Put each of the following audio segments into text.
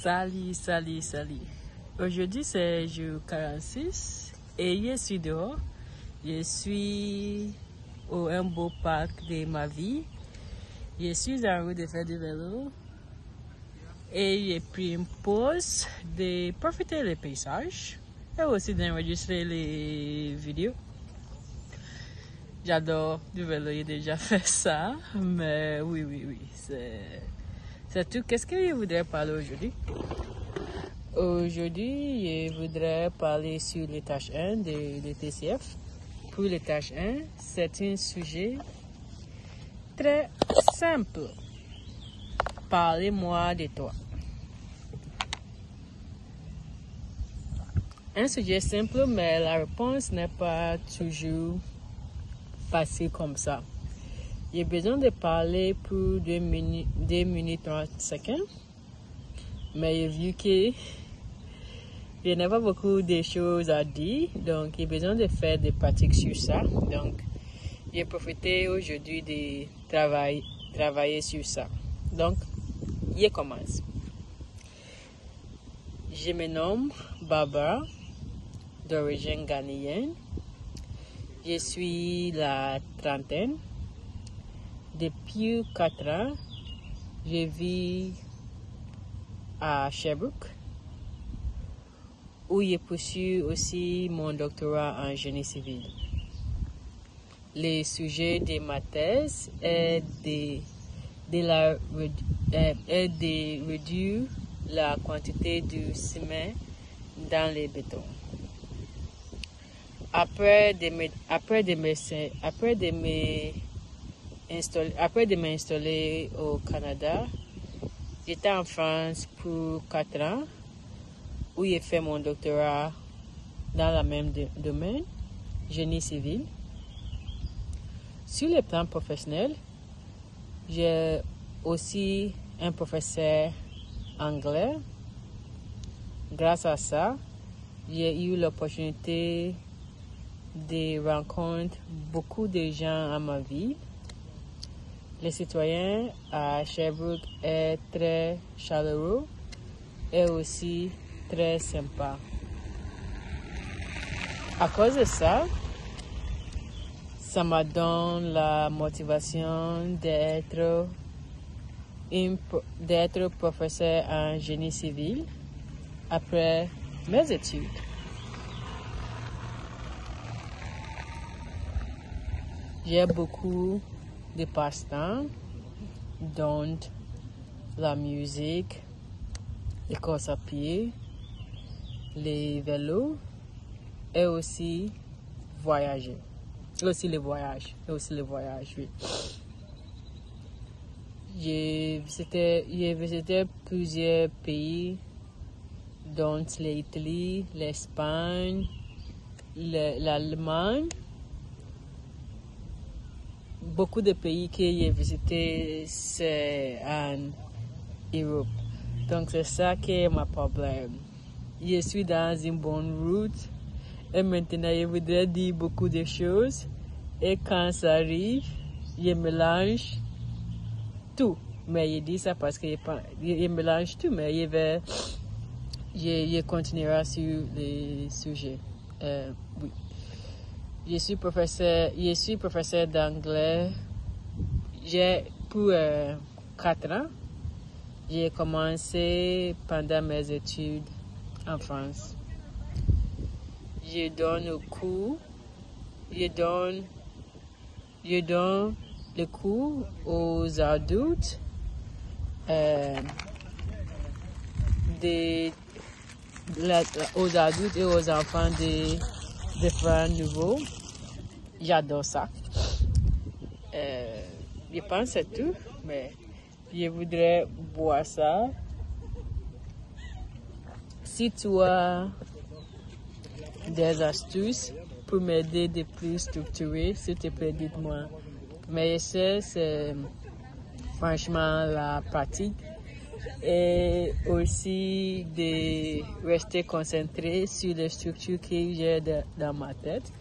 Salut. Aujourd'hui, c'est jour 46 et je suis dehors. Je suis au un beau parc de ma vie. Je suis en route de faire du vélo et j'ai pris une pause de profiter des paysages et aussi d'enregistrer les vidéos. J'adore du vélo, j'ai déjà fait ça, mais oui, c'est tout. Qu'est-ce que je voudrais parler aujourd'hui? Aujourd'hui, je voudrais parler sur les tâches 1 de TCF. Pour les tâches 1, c'est un sujet très simple. Parlez-moi de toi. Un sujet simple, mais la réponse n'est pas toujours facile comme ça. J'ai besoin de parler pour 2 minutes 30 secondes, mais j'ai vu que je n'ai pas beaucoup de choses à dire, donc j'ai besoin de faire des pratiques sur ça. Donc, j'ai profité aujourd'hui de travailler sur ça. Donc, je commence. Je me nomme Barbara, d'origine ghanéenne. Je suis la trentaine. Depuis 4 ans, je vis à Sherbrooke, où je poursuis aussi mon doctorat en génie civil. Le sujet de ma thèse est de réduire la quantité de ciment dans les bétons. Après de m'installer au Canada, j'étais en France pour 4 ans, où j'ai fait mon doctorat dans le même domaine, génie civil. Sur le plan professionnel, j'ai aussi un professeur anglais. Grâce à ça, j'ai eu l'opportunité de rencontrer beaucoup de gens à ma vie. Les citoyens à Sherbrooke est très chaleureux et aussi très sympa. À cause de ça, ça m'a donné la motivation d'être professeur en génie civil après mes études. J'ai beaucoup de passe-temps, dont la musique, les courses à pied, les vélos et aussi voyager. Les voyages, oui. J'ai visité plusieurs pays, dont l'Italie, l'Espagne, l'Allemagne. Beaucoup de pays que j'ai visités, c'est en Europe. Donc, c'est ça qui est mon problème. Je suis dans une bonne route et maintenant, je voudrais dire beaucoup de choses. Et quand ça arrive, je mélange tout. Mais je dis ça parce que je mélange tout, mais je continuerai sur les sujets. Oui. Je suis professeur d'anglais. Pour 4 ans. J'ai commencé pendant mes études en France. Je donne le cours aux adultes aux adultes et aux enfants de différents niveaux. J'adore ça. Je pense que c'est tout, mais je voudrais boire ça. Si tu as des astuces pour m'aider de plus structurer, s'il te plaît, dites-moi. Mais je sais, c'est franchement la pratique et aussi de rester concentré sur les structures que j'ai dans ma tête.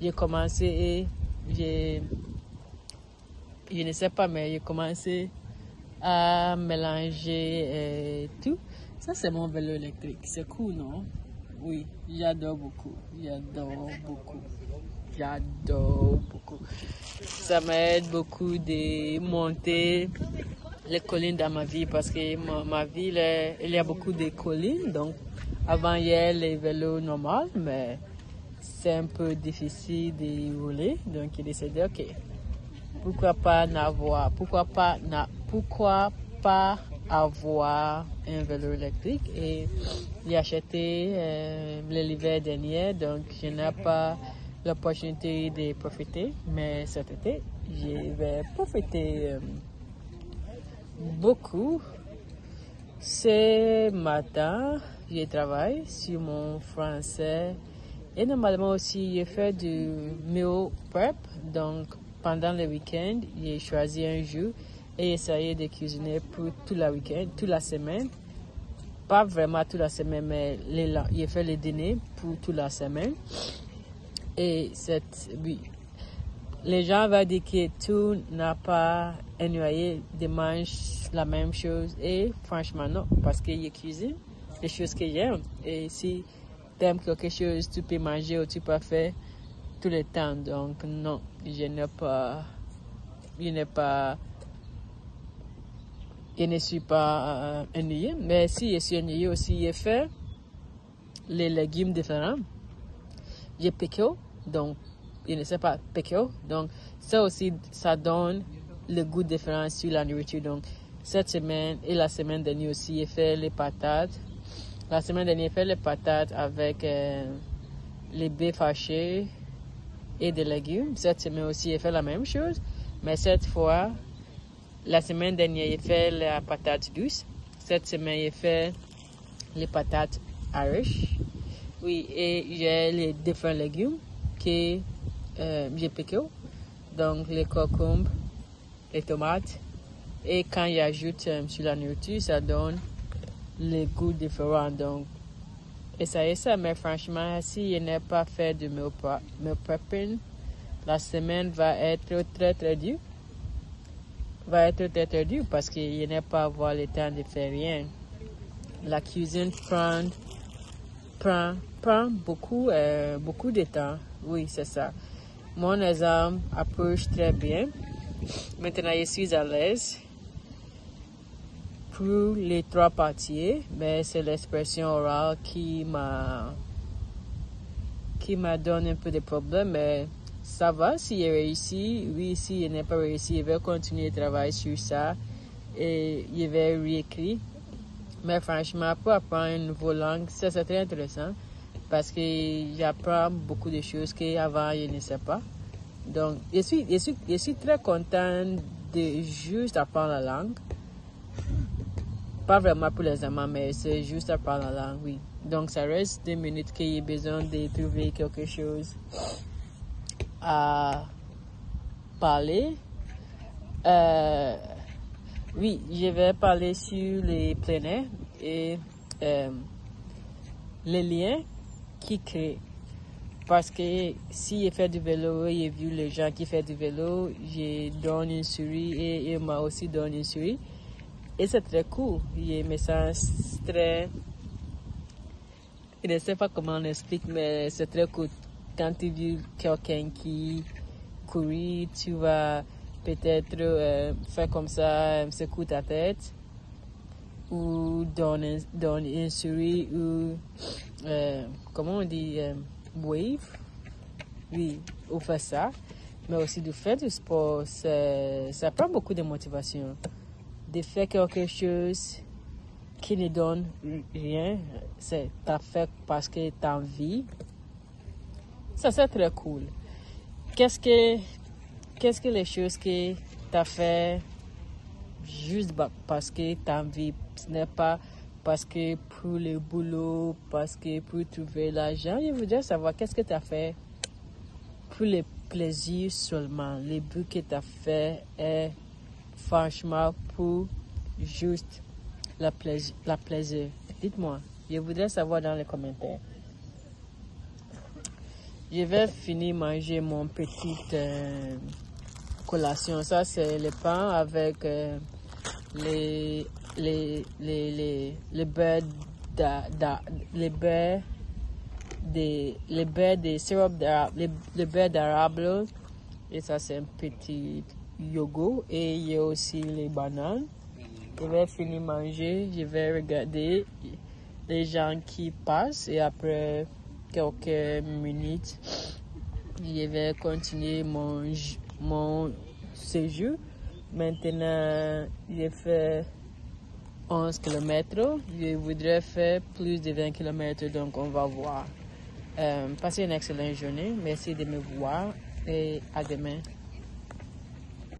J'ai commencé et je ne sais pas, mais j'ai commencé à mélanger tout. Ça, c'est mon vélo électrique. C'est cool, non? Oui, j'adore beaucoup. J'adore beaucoup. J'adore beaucoup. Ça m'aide beaucoup de monter les collines dans ma vie parce que ma ville, il y a beaucoup de collines. Donc, avant, il y a les vélos normaux, mais c'est un peu difficile de rouler. Donc, il décidé, OK, pourquoi pas avoir un vélo électrique, et j'ai acheté l'hiver dernier, donc je n'ai pas l'opportunité de profiter, mais cet été je vais profiter beaucoup. Ce matin je travaille sur mon français et normalement aussi je fais du meal prep, donc pendant le week-end j'ai choisi un jour et essayer de cuisiner pour tout le week-end, toute la semaine. Pas vraiment toute la semaine, mais j'ai fait le dîner pour toute la semaine. Et oui, les gens vont dire que tout n'a pas ennuyé de manger la même chose. Et franchement, non, parce que je cuisine les choses que j'aime. Et si tu aimes quelque chose, tu peux manger ou tu peux faire tout le temps. Donc, non, je ne suis pas ennuyée, mais si je suis ennuyée aussi, je fais les légumes différents. J'ai piqué, donc je ne sais pas piqué, donc ça aussi, ça donne le goût différent sur la nourriture. Donc cette semaine et la semaine dernière aussi, j'ai fait les patates. La semaine dernière, j'ai fait les patates avec les baies hachées et des légumes. Cette semaine aussi, j'ai fait la même chose, mais cette fois, la semaine dernière, j'ai fait la patate douce. Cette semaine, j'ai fait les patates Irish. Oui, et j'ai les différents légumes que j'ai piqués. Donc, les concombres, les tomates. Et quand j'ajoute sur la nourriture, ça donne les goûts différents. Donc, essayez ça. Mais franchement, si je n'ai pas fait de meal prepping, la semaine va être très, très dure. Parce que je n'ai pas avoir le temps de faire rien. La cuisine prend beaucoup de temps. Oui, c'est ça. Mon examen approche très bien. Maintenant, je suis à l'aise pour les 3 parties, mais c'est l'expression orale qui m'a donné un peu de problème, mais ça va si j'ai réussi. Oui, si je n'ai pas réussi, je vais continuer de travailler sur ça et je vais réécrire. Mais franchement, pour apprendre une nouvelle langue, c'est très intéressant parce que j'apprends beaucoup de choses qu'avant je ne sais pas. Donc, je suis très content de juste apprendre la langue. Pas vraiment pour les examens, mais c'est juste apprendre la langue, oui. Donc, ça reste 2 minutes que j'ai besoin de trouver quelque chose à parler. Oui, je vais parler sur les plein air et les liens qui créent. Parce que si je fais du vélo, j'ai vu les gens qui font du vélo, je donne une souris et il m'a aussi donné une souris. Et c'est très cool. Je me sens très... Je ne sais pas comment on explique, mais c'est très cool. Quand tu vois quelqu'un qui courir, tu vas peut-être faire comme ça, secouer ta tête, ou donner une souris, ou comment on dit, wave, oui, ou faire ça. Mais aussi de faire du sport, ça prend beaucoup de motivation. De faire quelque chose qui ne donne rien, c'est t'as fait parce que t'as envie. Ça, c'est très cool. Qu'est-ce que les choses que t'as fait juste parce que t'as envie? Ce n'est pas parce que pour le boulot, parce que pour trouver l'argent. Je voudrais savoir qu'est-ce que t'as fait pour le plaisir seulement. Le but que t'as fait est franchement pour juste la plaisir. Dites-moi, je voudrais savoir dans les commentaires. Je vais finir manger mon petite collation. Ça, c'est le pain avec les les beurres des sirops d'érable, les beurres d'érable. Et ça, c'est un petit yogourt. Et il y a aussi les bananes. Je vais finir manger. Je vais regarder les gens qui passent. Et après quelques minutes, je vais continuer mon séjour. Maintenant, j'ai fait 11 km. Je voudrais faire plus de 20 km. Donc, on va voir. Passez une excellente journée. Merci de me voir. Et à demain.